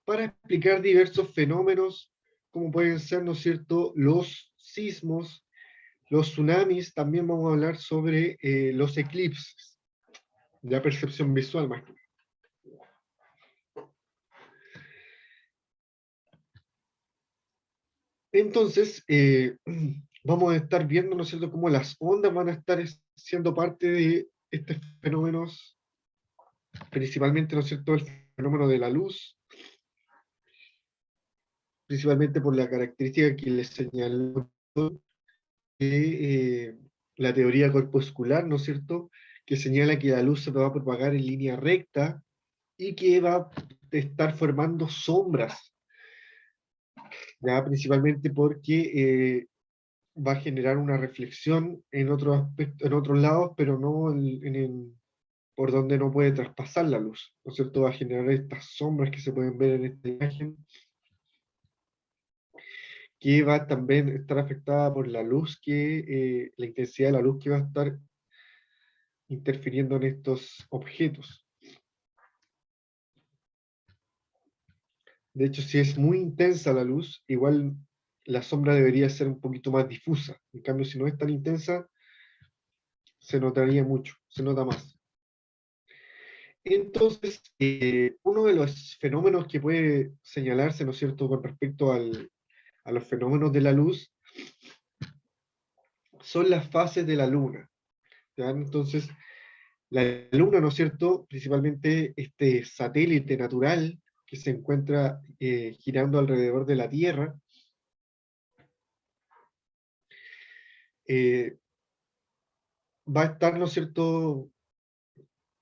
para explicar diversos fenómenos, como pueden ser, ¿no es cierto?, los sismos, los tsunamis. También vamos a hablar sobre los eclipses, la percepción visual más que nada. Entonces, vamos a estar viendo, ¿no es cierto?, cómo las ondas van a estar siendo parte de estos fenómenos, principalmente, ¿no es cierto?, el fenómeno de la luz, principalmente por la característica que les señaló de la teoría corpuscular, ¿no es cierto?, que señala que la luz se va a propagar en línea recta y que va a estar formando sombras, ya principalmente porque va a generar una reflexión en otros aspectos, en otros lados, pero no por donde no puede traspasar la luz, ¿no es cierto? Va a generar estas sombras que se pueden ver en esta imagen, que va a también estar afectada por la luz la intensidad de la luz que va a estar interfiriendo en estos objetos. De hecho, si es muy intensa la luz, igual la sombra debería ser un poquito más difusa. En cambio, si no es tan intensa, se notaría mucho, se nota más. Entonces, uno de los fenómenos que puede señalarse, ¿no es cierto?, con respecto a los fenómenos de la luz, son las fases de la luna, ¿ya? Entonces, la luna, ¿no es cierto?, principalmente este satélite natural que se encuentra girando alrededor de la Tierra, eh, va a estar, ¿no es cierto?,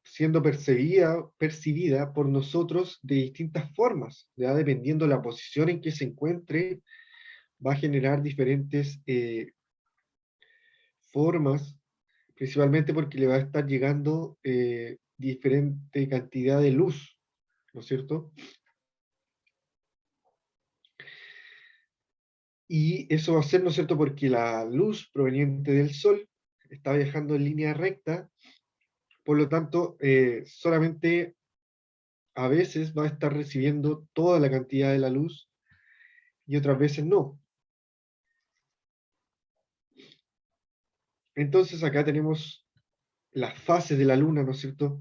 siendo percibida por nosotros de distintas formas, ya dependiendo de la posición en que se encuentre, va a generar diferentes formas, principalmente porque le va a estar llegando diferente cantidad de luz, ¿no es cierto? Y eso va a ser, ¿no es cierto?, porque la luz proveniente del Sol está viajando en línea recta, por lo tanto, solamente a veces va a estar recibiendo toda la cantidad de la luz y otras veces no. Entonces acá tenemos las fases de la luna, ¿no es cierto?,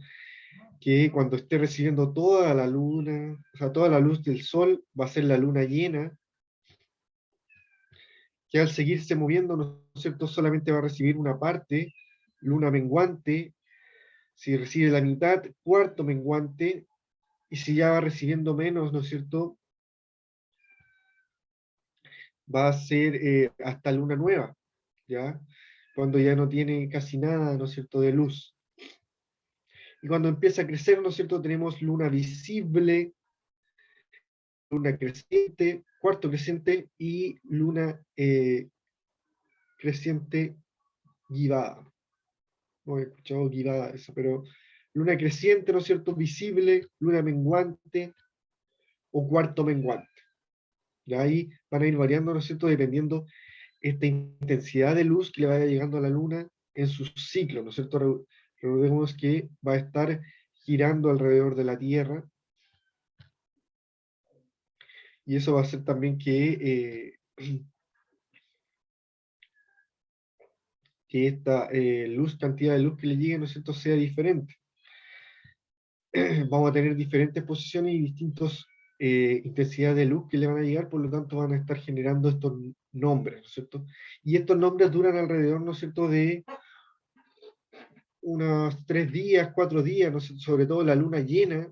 que cuando esté recibiendo toda la luna, o sea, toda la luz del Sol, va a ser la luna llena, que al seguirse moviendo, ¿no es cierto?, solamente va a recibir una parte, luna menguante. Si recibe la mitad, cuarto menguante, y si ya va recibiendo menos, ¿no es cierto?, va a ser hasta luna nueva, ¿ya? Cuando ya no tiene casi nada, ¿no es cierto?, de luz. Y cuando empieza a crecer, ¿no es cierto?, tenemos luna visible, luna creciente, cuarto creciente y luna creciente guivada. No he escuchado guivada eso, pero luna creciente, ¿no es cierto?, visible, luna menguante o cuarto menguante. Y ahí van a ir variando, ¿no es cierto?, dependiendo esta intensidad de luz que le vaya llegando a la luna en su ciclo, ¿no es cierto? Recordemos que va a estar girando alrededor de la Tierra, y eso va a hacer también que esta cantidad de luz que le llegue, ¿no es cierto?, sea diferente. Vamos a tener diferentes posiciones y distintas intensidades de luz que le van a llegar, por lo tanto van a estar generando estos nombres, ¿no es cierto? Y estos nombres duran alrededor, ¿no es cierto?, de unos 3 días, 4 días, ¿no es cierto?, sobre todo la luna llena.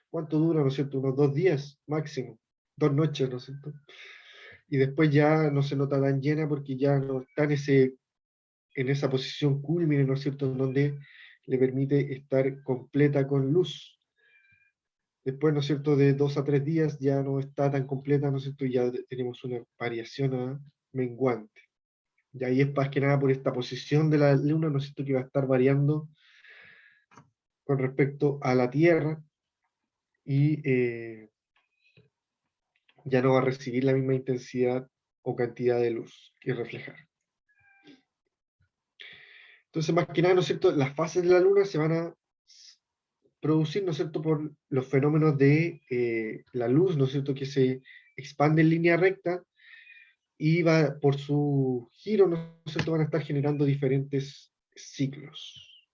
¿Cuánto dura, no es cierto? Unos 2 días máximo, 2 noches, ¿no es cierto? Y después ya no se nota tan llena porque ya no está en esa posición cúlmine, ¿no es cierto?, en donde le permite estar completa con luz. Después, ¿no es cierto?, de 2 a 3 días ya no está tan completa, ¿no es cierto?, y ya tenemos una variación a menguante. Y ahí es más que nada por esta posición de la luna, ¿no es cierto?, que va a estar variando con respecto a la Tierra, y ya no va a recibir la misma intensidad o cantidad de luz que reflejar. Entonces, más que nada, ¿no es cierto?, las fases de la luna se van a producir, ¿no es cierto?, por los fenómenos de la luz, ¿no es cierto?, que se expande en línea recta y va por su giro, ¿no es cierto?, van a estar generando diferentes ciclos,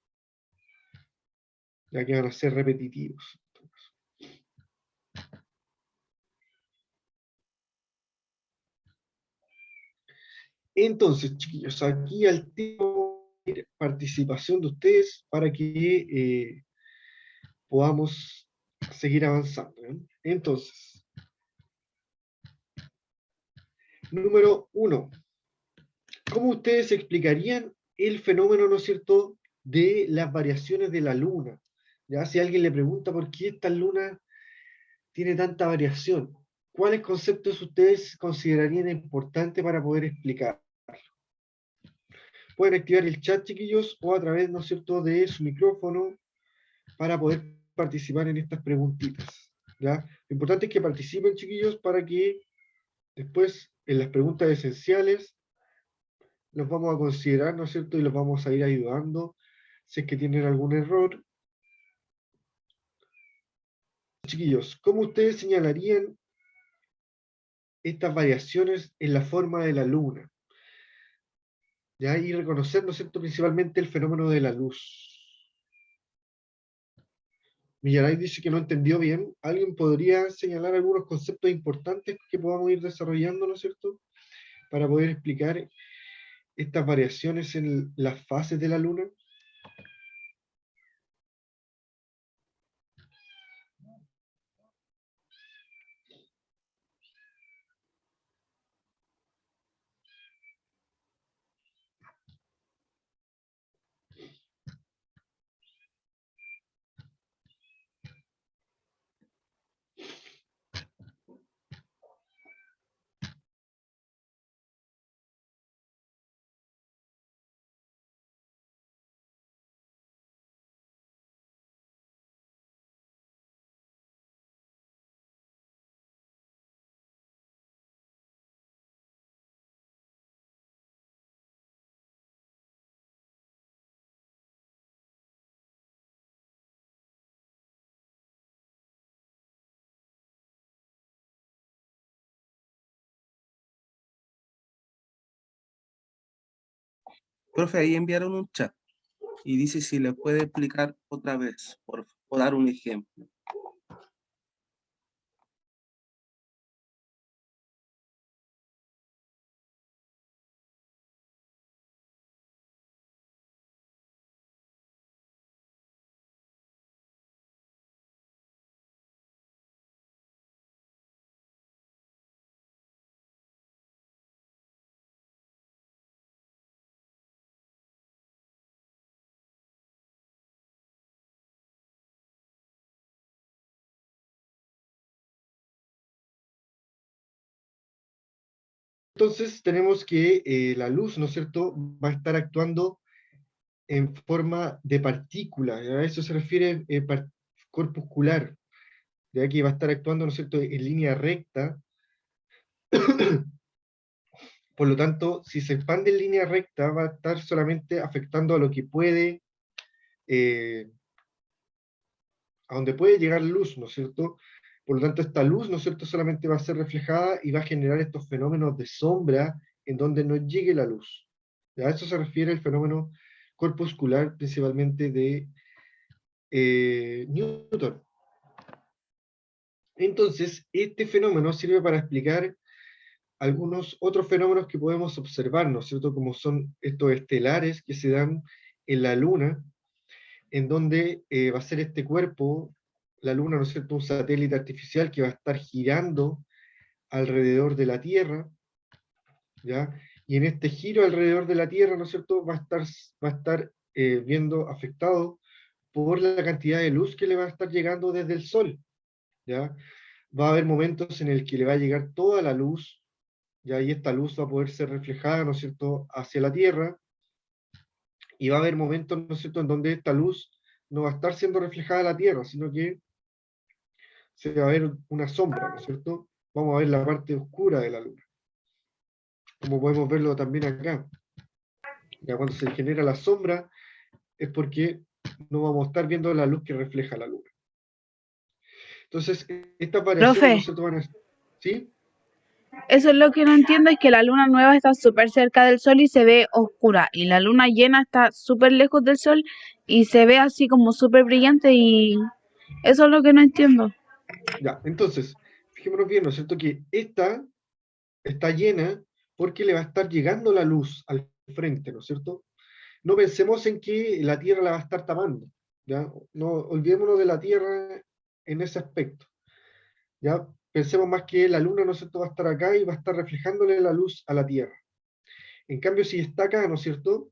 ya que van a ser repetitivos. Entonces, chiquillos, aquí al tiempo de participación de ustedes para que podamos seguir avanzando. ¿Eh? Entonces, número 1. ¿Cómo ustedes explicarían el fenómeno, ¿no es cierto?, de las variaciones de la luna? Ya, si alguien le pregunta por qué esta luna tiene tanta variación, ¿cuáles conceptos ustedes considerarían importantes para poder explicar? Pueden activar el chat, chiquillos, o a través, ¿no es cierto?, de su micrófono para poder participar en estas preguntitas. ¿Ya? Lo importante es que participen, chiquillos, para que después, en las preguntas esenciales, los vamos a considerar, ¿no es cierto?, y los vamos a ir ayudando si es que tienen algún error. Chiquillos, ¿cómo ustedes señalarían estas variaciones en la forma de la luna? ¿Ya? Y reconocer, ¿no es cierto?, principalmente el fenómeno de la luz. Millaray dice que no entendió bien. ¿Alguien podría señalar algunos conceptos importantes que podamos ir desarrollando, ¿no es cierto?, para poder explicar estas variaciones en las fases de la luna? Profe, ahí enviaron un chat y dice si le puede explicar otra vez, o dar un ejemplo. Entonces tenemos que la luz, ¿no es cierto?, va a estar actuando en forma de partícula. ¿Ya? A eso se refiere corpuscular, ya que va a estar actuando, ¿no es cierto?, en línea recta. Por lo tanto, si se expande en línea recta, va a estar solamente afectando a lo que puede, a donde puede llegar luz, ¿no es cierto? Por lo tanto, esta luz, ¿no es cierto?, solamente va a ser reflejada y va a generar estos fenómenos de sombra en donde no llegue la luz. ¿Ya? A eso se refiere el fenómeno corpuscular, principalmente de Newton. Entonces, este fenómeno sirve para explicar algunos otros fenómenos que podemos observar, ¿no es cierto?, como son estos estelares que se dan en la Luna, en donde va a ser este cuerpo, la Luna, ¿no es cierto?, un satélite artificial que va a estar girando alrededor de la Tierra, ¿ya? Y en este giro alrededor de la Tierra, ¿no es cierto?, va a estar viendo afectado por la cantidad de luz que le va a estar llegando desde el Sol, ¿ya? Va a haber momentos en el que le va a llegar toda la luz, ¿ya? Y esta luz va a poder ser reflejada, ¿no es cierto?, hacia la Tierra, y va a haber momentos, ¿no es cierto?, en donde esta luz no va a estar siendo reflejada a la Tierra, sino que se va a ver una sombra, ¿no es cierto? Vamos a ver la parte oscura de la luna, como podemos verlo también acá. Ya cuando se genera la sombra es porque no vamos a estar viendo la luz que refleja la luna. Entonces, estas variaciones, Profe, ¿no se van a... ¿Sí? eso es lo que no entiendo, es que la luna nueva está súper cerca del sol y se ve oscura, y la luna llena está súper lejos del sol y se ve así como súper brillante, y eso es lo que no entiendo. Ya, entonces, fijémonos bien, ¿no es cierto? Que esta está llena porque le va a estar llegando la luz al frente, ¿no es cierto? No pensemos en que la Tierra la va a estar tapando, ¿ya? No olvidémonos de la Tierra en ese aspecto, ¿ya? Pensemos más que la Luna, ¿no es cierto?, va a estar acá y va a estar reflejándole la luz a la Tierra. En cambio, si está acá, ¿no es cierto?,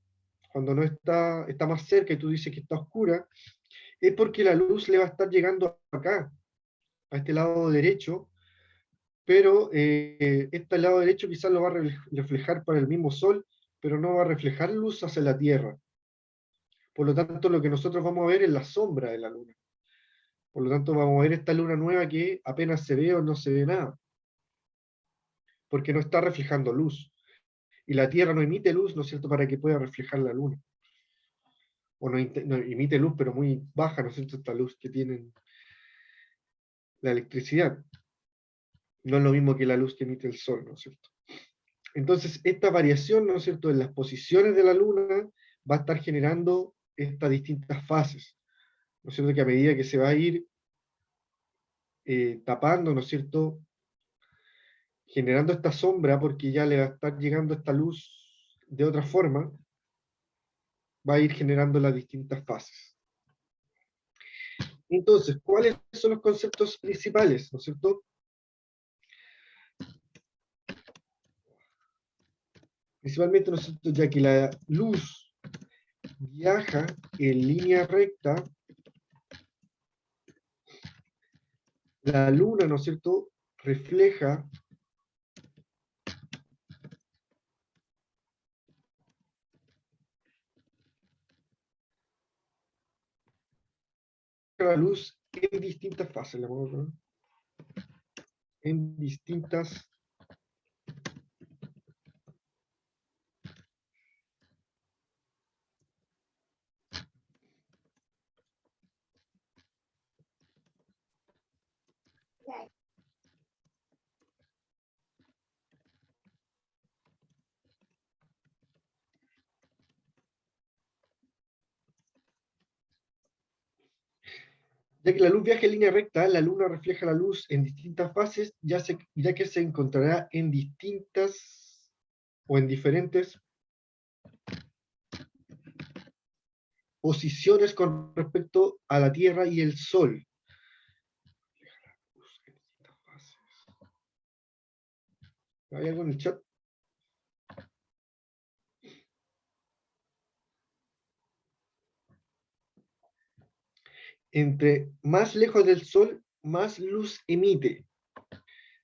cuando no está, está más cerca y tú dices que está oscura, es porque la luz le va a estar llegando acá, a este lado derecho, pero este lado derecho quizás lo va a reflejar para el mismo sol, pero no va a reflejar luz hacia la Tierra. Por lo tanto, lo que nosotros vamos a ver es la sombra de la luna. Por lo tanto, vamos a ver esta luna nueva que apenas se ve o no se ve nada, porque no está reflejando luz. Y la Tierra no emite luz, ¿no es cierto?, para que pueda reflejar la luna. O no, no emite luz, pero muy baja, ¿no es cierto?, esta luz que tienen la electricidad. No es lo mismo que la luz que emite el sol, ¿no es cierto? Entonces, esta variación, ¿no es cierto?, en las posiciones de la luna va a estar generando estas distintas fases, ¿no es cierto?, que a medida que se va a ir tapando, ¿no es cierto?, generando esta sombra, porque ya le va a estar llegando esta luz de otra forma, va a ir generando las distintas fases. Entonces, ¿cuáles son los conceptos principales, ¿no es cierto? Principalmente, ¿no es cierto?, ya que la luz viaja en línea recta, la luna, ¿no es cierto?, refleja la luz en distintas fases, en distintas ya que la luz viaja en línea recta, la luna refleja la luz en distintas fases, ya que se encontrará en distintas o en diferentes posiciones con respecto a la Tierra y el Sol. ¿Hay algo en el chat? Entre más lejos del Sol, más luz emite.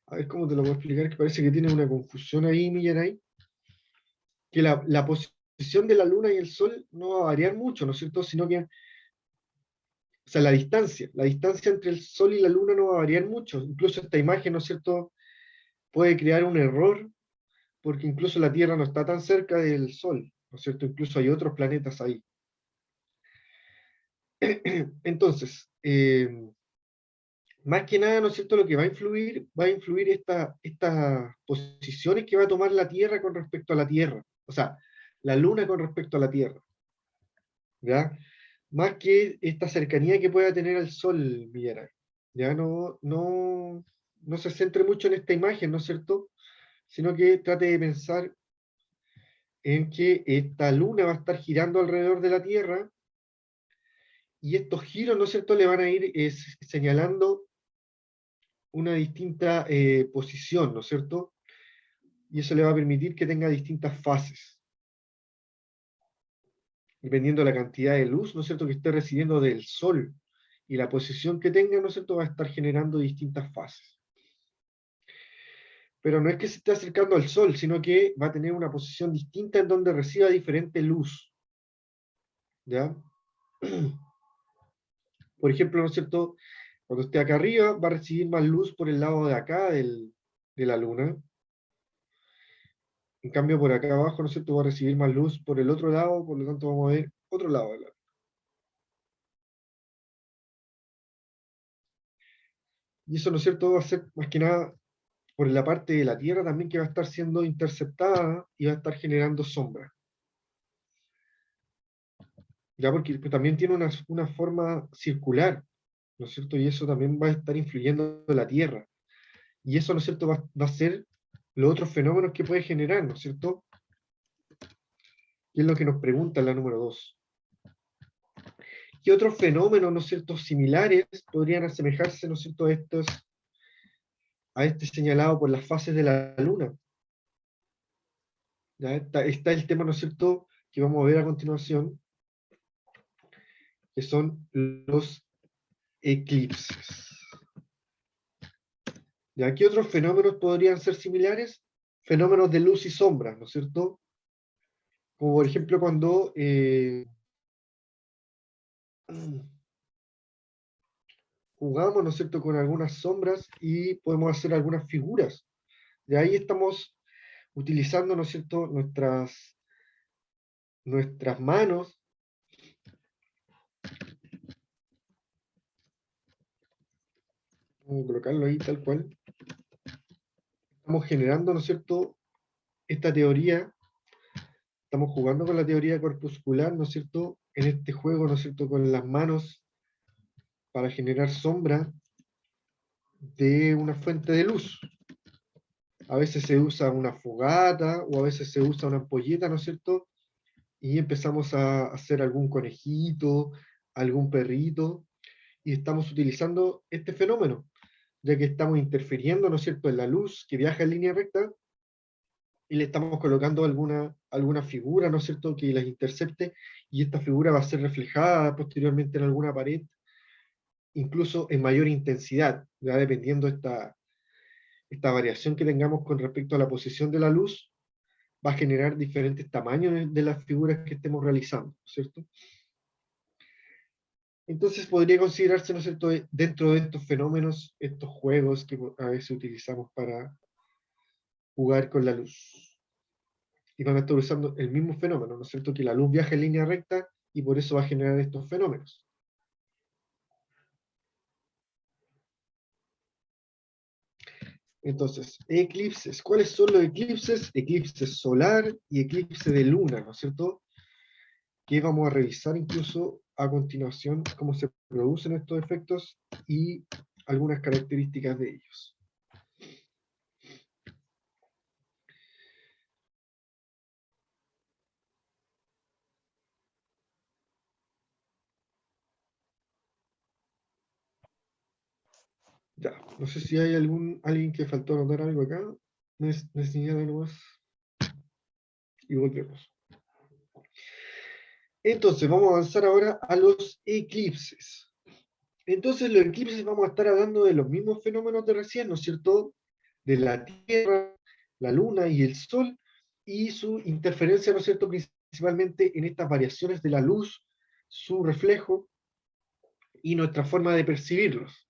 A ver cómo te lo puedo explicar, que parece que tiene una confusión ahí, Millaray. Que la posición de la Luna y el Sol no va a variar mucho, ¿no es cierto? Sino que, o sea, la distancia entre el Sol y la Luna no va a variar mucho. Incluso esta imagen, ¿no es cierto?, puede crear un error, porque incluso la Tierra no está tan cerca del Sol, ¿no es cierto? Incluso hay otros planetas ahí. Entonces, más que nada, ¿no es cierto?, lo que va a influir estas posiciones que va a tomar la Tierra con respecto a la Tierra, o sea, la Luna con respecto a la Tierra, ¿ya? Más que esta cercanía que pueda tener al Sol, Villarán. Ya no se centre mucho en esta imagen, ¿no es cierto?, sino que trate de pensar en que esta Luna va a estar girando alrededor de la Tierra, y estos giros, ¿no es cierto?, le van a ir señalando una distinta posición, ¿no es cierto? Y eso le va a permitir que tenga distintas fases, dependiendo de la cantidad de luz, ¿no es cierto?, que esté recibiendo del Sol, y la posición que tenga, ¿no es cierto?, va a estar generando distintas fases. Pero no es que se esté acercando al Sol, sino que va a tener una posición distinta en donde reciba diferente luz, ¿ya? Por ejemplo, ¿no es cierto?, cuando esté acá arriba, va a recibir más luz por el lado de acá de la Luna. En cambio, por acá abajo, ¿no es cierto?, va a recibir más luz por el otro lado, por lo tanto vamos a ver otro lado de la Luna. Y eso, ¿no es cierto?, va a ser más que nada por la parte de la Tierra también, que va a estar siendo interceptada y va a estar generando sombra. Ya, porque también tiene una forma circular, ¿no es cierto? Y eso también va a estar influyendo en la Tierra. Y eso, ¿no es cierto?, va a ser los otros fenómenos que puede generar, ¿no es cierto? Y es lo que nos pregunta en la número 2. ¿Qué otros fenómenos, ¿no es cierto?, similares podrían asemejarse, ¿no es cierto?, a este señalado por las fases de la Luna? Ya está el tema, ¿no es cierto?, que vamos a ver a continuación, que son los eclipses. ¿Ya? ¿Qué otros fenómenos podrían ser similares? Fenómenos de luz y sombra, ¿no es cierto? Como por ejemplo cuando jugamos, ¿no es cierto?, con algunas sombras y podemos hacer algunas figuras. De ahí estamos utilizando, ¿no es cierto?, nuestras manos. Vamos a colocarlo ahí tal cual. Estamos generando, ¿no es cierto?, esta teoría. Estamos jugando con la teoría corpuscular, ¿no es cierto?, en este juego, ¿no es cierto?, con las manos para generar sombra de una fuente de luz. A veces se usa una fogata o a veces se usa una ampolleta, ¿no es cierto? Y empezamos a hacer algún conejito, algún perrito, y estamos utilizando este fenómeno, ya que estamos interfiriendo, ¿no es cierto?, en la luz que viaja en línea recta, y le estamos colocando alguna figura, ¿no es cierto?, que las intercepte, y esta figura va a ser reflejada posteriormente en alguna pared, incluso en mayor intensidad, ya dependiendo esta variación que tengamos con respecto a la posición de la luz, va a generar diferentes tamaños de las figuras que estemos realizando, ¿cierto? Entonces podría considerarse, ¿no es cierto?, dentro de estos fenómenos, estos juegos que a veces utilizamos para jugar con la luz. Y van a estar usando el mismo fenómeno, ¿no es cierto?, que la luz viaja en línea recta y por eso va a generar estos fenómenos. Entonces, eclipses. ¿Cuáles son los eclipses? Eclipse solar y eclipse de luna, ¿no es cierto?, que vamos a revisar incluso a continuación cómo se producen estos efectos y algunas características de ellos. Ya, no sé si hay alguien que faltó anotar algo acá. Me señala nomás y volvemos. Entonces, vamos a avanzar ahora a los eclipses. Entonces, los eclipses vamos a estar hablando de los mismos fenómenos de recién, ¿no es cierto?, de la Tierra, la Luna y el Sol, y su interferencia, ¿no es cierto?, principalmente en estas variaciones de la luz, su reflejo y nuestra forma de percibirlos.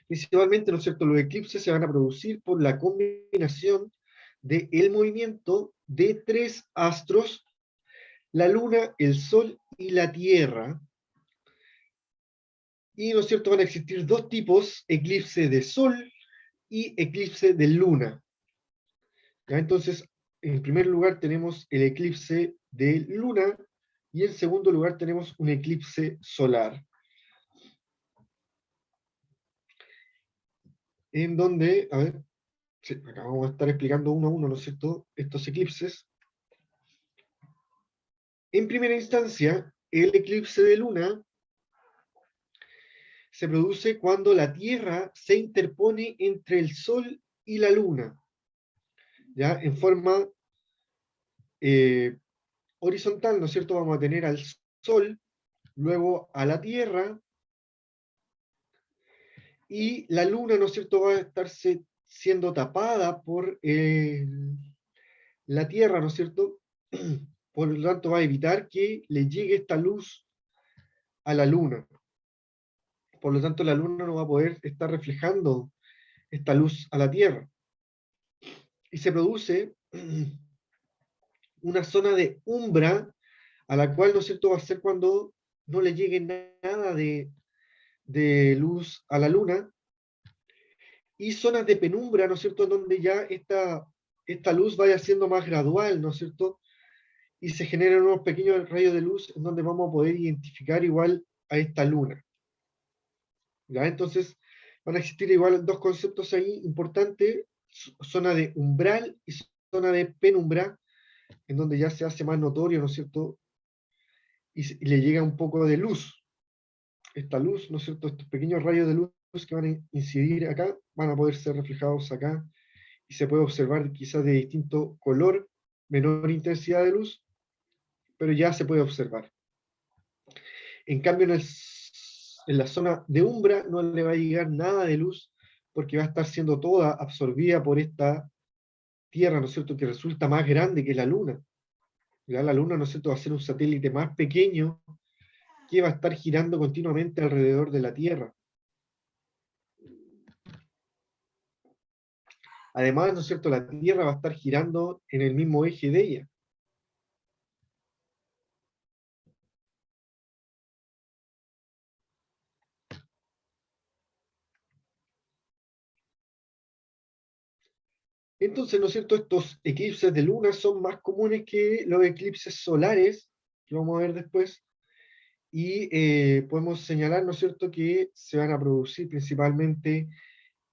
Principalmente, ¿no es cierto?, los eclipses se van a producir por la combinación del movimiento de tres astros, la Luna, el Sol y la Tierra. Y, ¿no es cierto?, van a existir dos tipos, eclipse de Sol y eclipse de Luna. ¿Ya? Entonces, en primer lugar tenemos el eclipse de Luna y en segundo lugar tenemos un eclipse solar. En donde, a ver, sí, acá vamos a estar explicando uno a uno, ¿no es cierto?, estos eclipses. En primera instancia, el eclipse de Luna se produce cuando la Tierra se interpone entre el Sol y la Luna, ¿ya? En forma horizontal, ¿no es cierto? Vamos a tener al Sol, luego a la Tierra, y la Luna, ¿no es cierto?, va a estarse siendo tapada por la Tierra, ¿no es cierto? Por lo tanto, va a evitar que le llegue esta luz a la Luna. Por lo tanto, la Luna no va a poder estar reflejando esta luz a la Tierra. Y se produce una zona de umbra a la cual, ¿no es cierto?, va a ser cuando no le llegue nada de de luz a la luna, y zonas de penumbra, ¿no es cierto?, donde ya esta luz vaya siendo más gradual, ¿no es cierto?, y se generan unos pequeños rayos de luz en donde vamos a poder identificar igual a esta luna. ¿Ya? Entonces, van a existir igual dos conceptos ahí importantes, zona de umbral y zona de penumbra, en donde ya se hace más notorio, ¿no es cierto?, y le llega un poco de luz. Esta luz, ¿no es cierto?, estos pequeños rayos de luz que van a incidir acá, van a poder ser reflejados acá, y se puede observar quizás de distinto color, menor intensidad de luz, pero ya se puede observar. En cambio, en la zona de umbra no le va a llegar nada de luz, porque va a estar siendo toda absorbida por esta Tierra, ¿no es cierto?, que resulta más grande que la Luna. Ya la Luna, ¿no es cierto?, va a ser un satélite más pequeño que va a estar girando continuamente alrededor de la Tierra. Además, ¿no es cierto?, la Tierra va a estar girando en el mismo eje de ella. Entonces, ¿no es cierto?, estos eclipses de luna son más comunes que los eclipses solares, que vamos a ver después, y podemos señalar, ¿no es cierto?, que se van a producir principalmente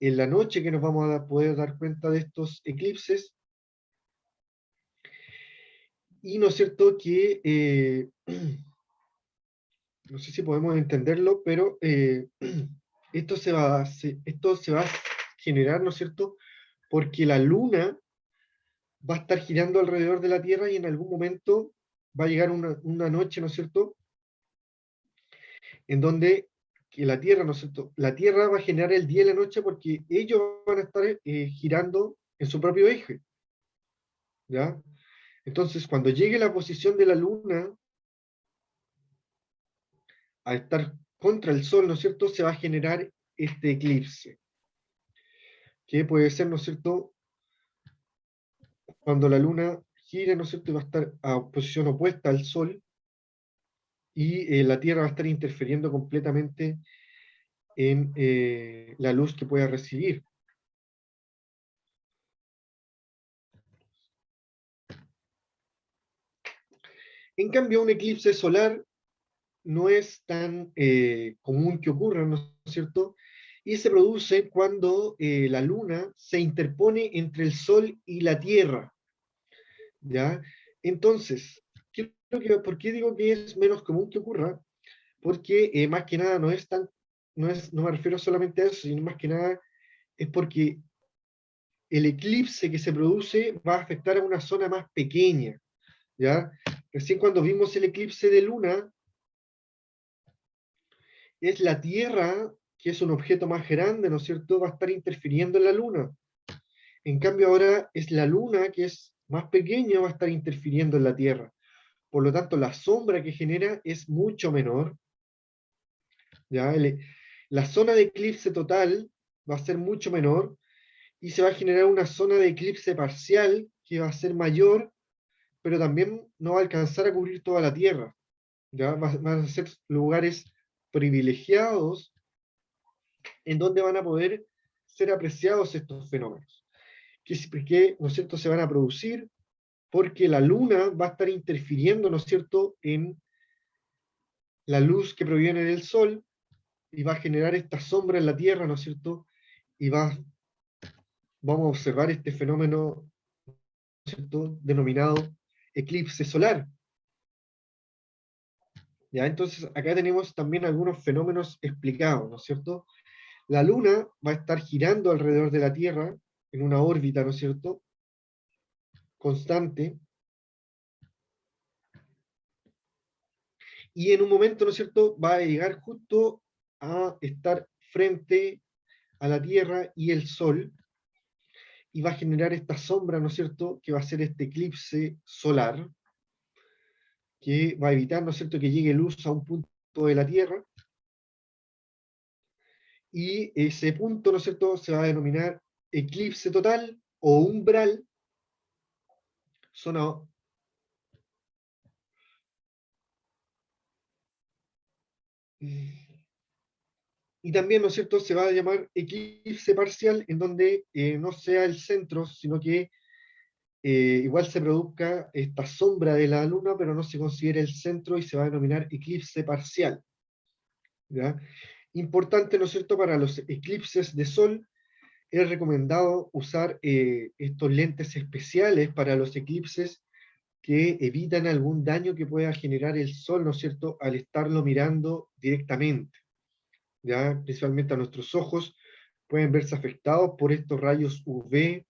en la noche, que nos vamos a poder dar cuenta de estos eclipses, y ¿no es cierto?, que no sé si podemos entenderlo, pero esto se va a generar, ¿no es cierto?, porque la luna va a estar girando alrededor de la Tierra y en algún momento va a llegar una noche, ¿no es cierto?, en donde que la Tierra, ¿no es cierto?, la Tierra va a generar el día y la noche porque ellos van a estar girando en su propio eje, ¿ya? Entonces, cuando llegue la posición de la Luna a estar contra el Sol, ¿no es cierto?, se va a generar este eclipse, que puede ser, ¿no es cierto?, cuando la Luna gire, ¿no es cierto?, y va a estar a posición opuesta al Sol, y la Tierra va a estar interfiriendo completamente en la luz que pueda recibir. En cambio, un eclipse solar no es tan común que ocurra, ¿no es cierto? Y se produce cuando la Luna se interpone entre el Sol y la Tierra, ¿ya? Entonces, ¿por qué digo que es menos común que ocurra? Porque más que nada no me refiero solamente a eso, sino más que nada es porque el eclipse que se produce va a afectar a una zona más pequeña, ¿ya? Recién cuando vimos el eclipse de luna, es la Tierra, que es un objeto más grande, ¿no es cierto?, va a estar interfiriendo en la luna. En cambio ahora es la luna, que es más pequeña, va a estar interfiriendo en la Tierra. Por lo tanto, la sombra que genera es mucho menor, ¿ya? La zona de eclipse total va a ser mucho menor, y se va a generar una zona de eclipse parcial que va a ser mayor, pero también no va a alcanzar a cubrir toda la Tierra. ¿Ya? Van a ser lugares privilegiados en donde van a poder ser apreciados estos fenómenos. Que, ¿no es cierto?, se van a producir porque la luna va a estar interfiriendo, ¿no es cierto?, en la luz que proviene del sol, y va a generar esta sombra en la Tierra, ¿no es cierto?, y vamos a observar este fenómeno, ¿no es cierto?, denominado eclipse solar. ¿Ya? Entonces, acá tenemos también algunos fenómenos explicados, ¿no es cierto? La Luna va a estar girando alrededor de la Tierra en una órbita, ¿no es cierto?, constante, y en un momento, ¿no es cierto?, va a llegar justo a estar frente a la Tierra y el Sol, y va a generar esta sombra, ¿no es cierto?, que va a ser este eclipse solar, que va a evitar, ¿no es cierto?, que llegue luz a un punto de la Tierra, y ese punto, ¿no es cierto?, se va a denominar eclipse total o umbral, zona. Y también, ¿no es cierto?, se va a llamar eclipse parcial, en donde no sea el centro, sino que igual se produzca esta sombra de la luna, pero no se considere el centro y se va a denominar eclipse parcial. ¿Ya? Importante, ¿no es cierto?, para los eclipses de sol, es recomendado usar estos lentes especiales para los eclipses que evitan algún daño que pueda generar el sol, ¿no es cierto?, al estarlo mirando directamente. ¿Ya? Principalmente a nuestros ojos pueden verse afectados por estos rayos UV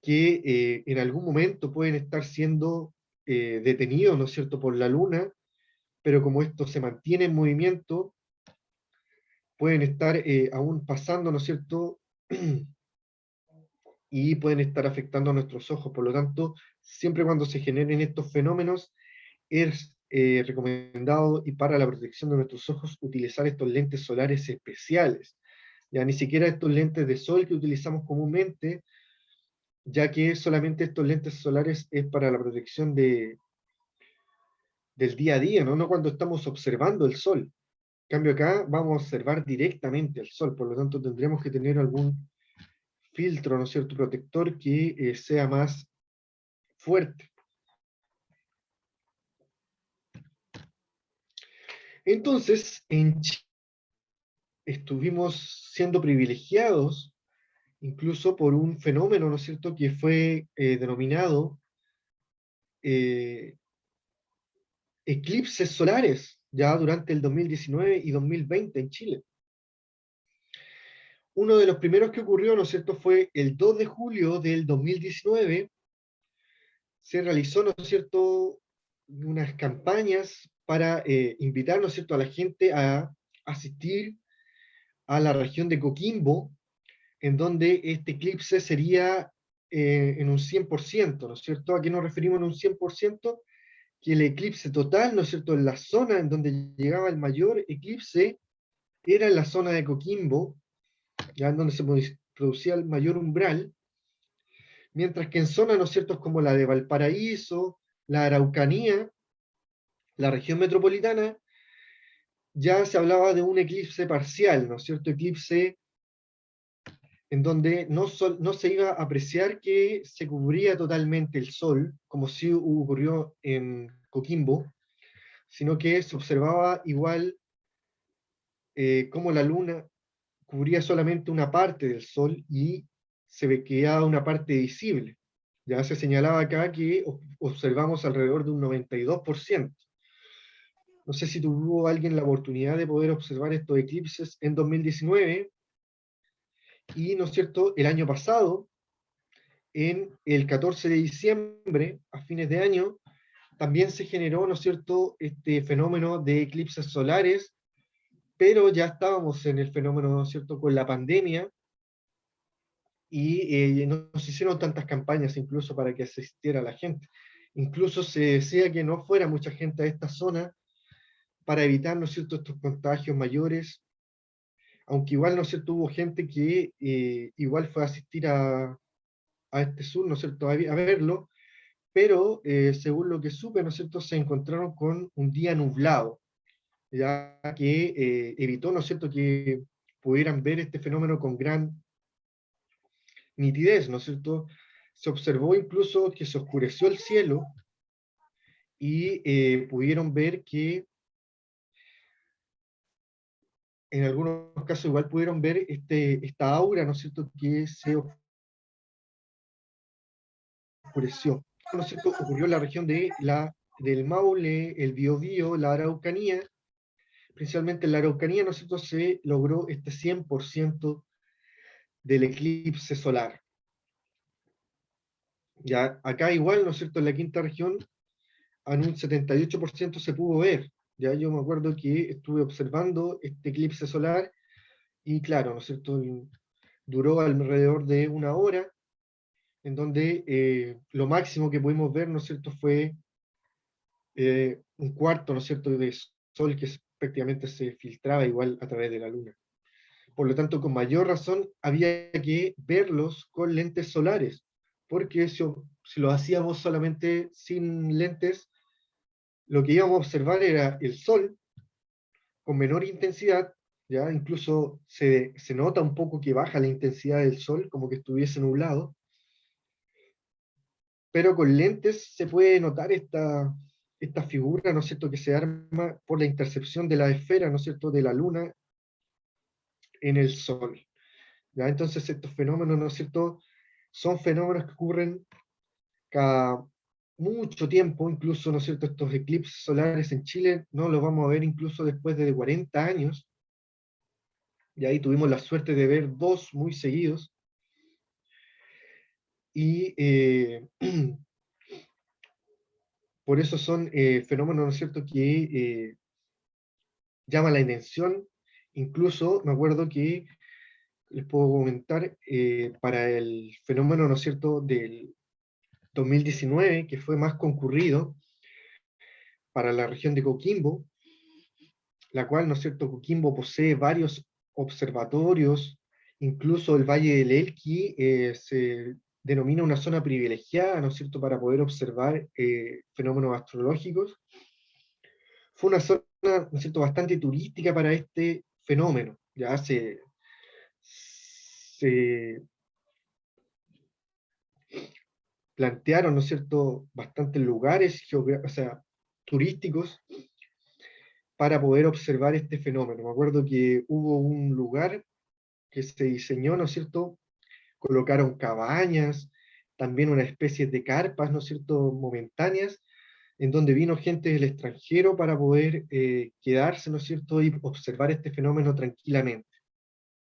que en algún momento pueden estar siendo detenidos, ¿no es cierto?, por la luna, pero como esto se mantiene en movimiento, pueden estar aún pasando, ¿no es cierto?, y pueden estar afectando a nuestros ojos. Por lo tanto, siempre cuando se generen estos fenómenos, es recomendado y para la protección de nuestros ojos utilizar estos lentes solares especiales. Ya ni siquiera estos lentes de sol que utilizamos comúnmente, ya que solamente estos lentes solares es para la protección del día a día, ¿no? No cuando estamos observando el sol. En cambio acá vamos a observar directamente el sol, por lo tanto tendremos que tener algún filtro, ¿no es cierto?, protector que sea más fuerte. Entonces, en Chile estuvimos siendo privilegiados incluso por un fenómeno, ¿no es cierto?, que fue denominado eh, eclipses solares, ya durante el 2019 y 2020 en Chile. Uno de los primeros que ocurrió, ¿no es cierto?, fue el 2 de julio del 2019, se realizó, ¿no es cierto?, unas campañas para invitar, ¿no es cierto?, a la gente a asistir a la región de Coquimbo, en donde este eclipse sería en un 100%, ¿no es cierto? ¿A qué nos referimos en un 100%? Que el eclipse total, ¿no es cierto?, en la zona en donde llegaba el mayor eclipse, era en la zona de Coquimbo, ya en donde se producía el mayor umbral, mientras que en zonas, ¿no es cierto?, como la de Valparaíso, la Araucanía, la región metropolitana, ya se hablaba de un eclipse parcial, ¿no es cierto?, eclipse en donde no se iba a apreciar que se cubría totalmente el sol, como sí ocurrió en Coquimbo, sino que se observaba igual como la luna cubría solamente una parte del sol y quedaba una parte visible. Ya se señalaba acá que observamos alrededor de un 92%. No sé si tuvo alguien la oportunidad de poder observar estos eclipses en 2019, y, ¿no es cierto?, el año pasado, en el 14 de diciembre, a fines de año, también se generó, ¿no es cierto?, este fenómeno de eclipses solares, pero ya estábamos en el fenómeno, ¿no es cierto?, con la pandemia, y no se hicieron tantas campañas incluso para que asistiera la gente. Incluso se decía que no fuera mucha gente a esta zona para evitar, ¿no es cierto?, estos contagios mayores, aunque igual, ¿no es cierto?, hubo gente que igual fue a asistir a este sur, ¿no es cierto?, a verlo, pero según lo que supe, ¿no es cierto?, se encontraron con un día nublado, ya que evitó, ¿no es cierto?, que pudieran ver este fenómeno con gran nitidez, ¿no es cierto? Se observó incluso que se oscureció el cielo y pudieron ver que en algunos casos igual pudieron ver esta aura, ¿no es cierto?, que se oscureció. ¿No es cierto? Ocurrió en la región del Maule, el Biobío, la Araucanía. Principalmente en la Araucanía, ¿no es cierto?, se logró este 100% del eclipse solar. Ya acá igual, ¿no es cierto?, en la quinta región, en un 78% se pudo ver. Ya yo me acuerdo que estuve observando este eclipse solar y claro, ¿no es cierto?, duró alrededor de una hora, en donde lo máximo que pudimos ver, ¿no es cierto?, fue un cuarto, ¿no es cierto?, de sol que prácticamente se filtraba igual a través de la luna. Por lo tanto, con mayor razón había que verlos con lentes solares, porque si lo hacíamos solamente sin lentes, lo que íbamos a observar era el sol con menor intensidad, ¿ya? Incluso se nota un poco que baja la intensidad del sol, como que estuviese nublado, pero con lentes se puede notar esta figura, ¿no es cierto?, que se arma por la intercepción de la esfera, ¿no es cierto?, de la luna en el sol. ¿Ya? Entonces estos fenómenos, ¿no es cierto?, son fenómenos que ocurren cada mucho tiempo, incluso, ¿no es cierto?, estos eclipses solares en Chile no los vamos a ver incluso después de 40 años, y ahí tuvimos la suerte de ver dos muy seguidos, y por eso son fenómenos, ¿no es cierto?, que llaman la atención. Incluso me acuerdo que les puedo comentar, para el fenómeno, ¿no es cierto?, del 2019, que fue más concurrido para la región de Coquimbo, la cual, ¿no es cierto?, Coquimbo posee varios observatorios, incluso el Valle del Elqui se denomina una zona privilegiada, ¿no es cierto?, para poder observar fenómenos astrológicos. Fue una zona, ¿no es cierto?, bastante turística para este fenómeno. Ya se plantearon, ¿no es cierto?, bastantes lugares o sea, turísticos para poder observar este fenómeno. Me acuerdo que hubo un lugar que se diseñó, ¿no es cierto?, colocaron cabañas, también una especie de carpas, ¿no es cierto?, momentáneas, en donde vino gente del extranjero para poder quedarse, ¿no es cierto?, y observar este fenómeno tranquilamente.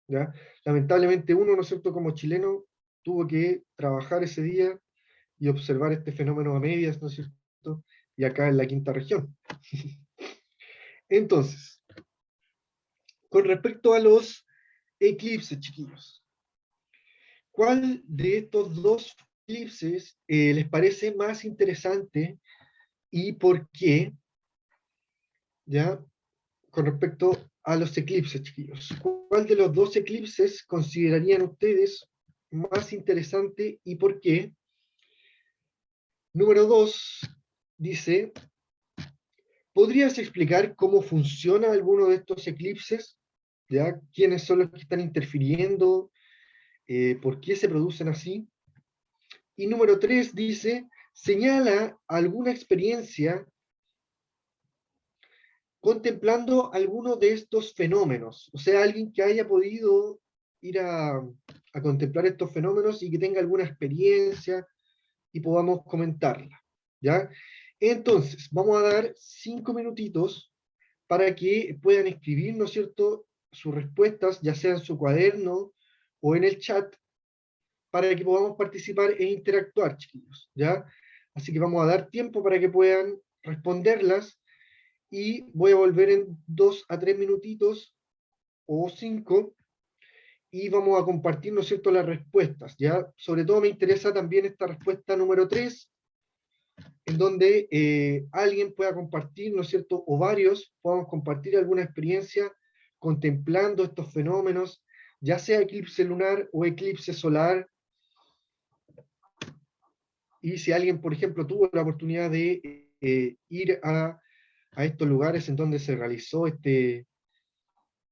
¿Ya? Lamentablemente uno, ¿no es cierto?, como chileno, tuvo que trabajar ese día y observar este fenómeno a medias, ¿no es cierto?, y acá en la quinta región. Entonces, con respecto a los eclipses, chiquillos, ¿cuál de estos dos eclipses les parece más interesante y por qué? ¿Ya? Con respecto a los eclipses, chiquillos. ¿Cuál de los dos eclipses considerarían ustedes más interesante y por qué? Número 2 dice, ¿podrías explicar cómo funciona alguno de estos eclipses? ¿Ya? ¿Quiénes son los que están interfiriendo? ¿Por qué se producen así? Y número 3 dice, señala alguna experiencia contemplando alguno de estos fenómenos. O sea, alguien que haya podido ir a contemplar estos fenómenos y que tenga alguna experiencia y podamos comentarla. ¿Ya? Entonces, vamos a dar 5 minutitos para que puedan escribir, ¿no es cierto?, sus respuestas, ya sea en su cuaderno o en el chat, para que podamos participar e interactuar, chiquillos, ¿ya? Así que vamos a dar tiempo para que puedan responderlas y voy a volver en 2 a 3 minutitos o 5 y vamos a compartir, ¿no es cierto?, las respuestas, ¿ya? Sobre todo me interesa también esta respuesta número 3, en donde alguien pueda compartir, ¿no es cierto?, o varios podamos compartir alguna experiencia contemplando estos fenómenos, ya sea eclipse lunar o eclipse solar, y si alguien, por ejemplo, tuvo la oportunidad de ir a estos lugares en donde se realizó este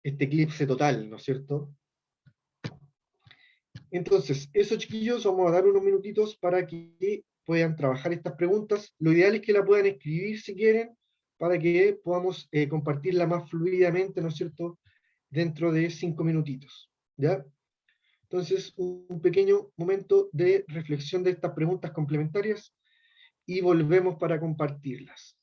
eclipse total, ¿no es cierto? Entonces, eso, chiquillos, vamos a dar unos minutitos para que puedan trabajar estas preguntas. Lo ideal es que la puedan escribir si quieren, para que podamos compartirla más fluidamente, ¿no es cierto?, dentro de 5 minutitos, ¿ya? Entonces, un pequeño momento de reflexión de estas preguntas complementarias y volvemos para compartirlas.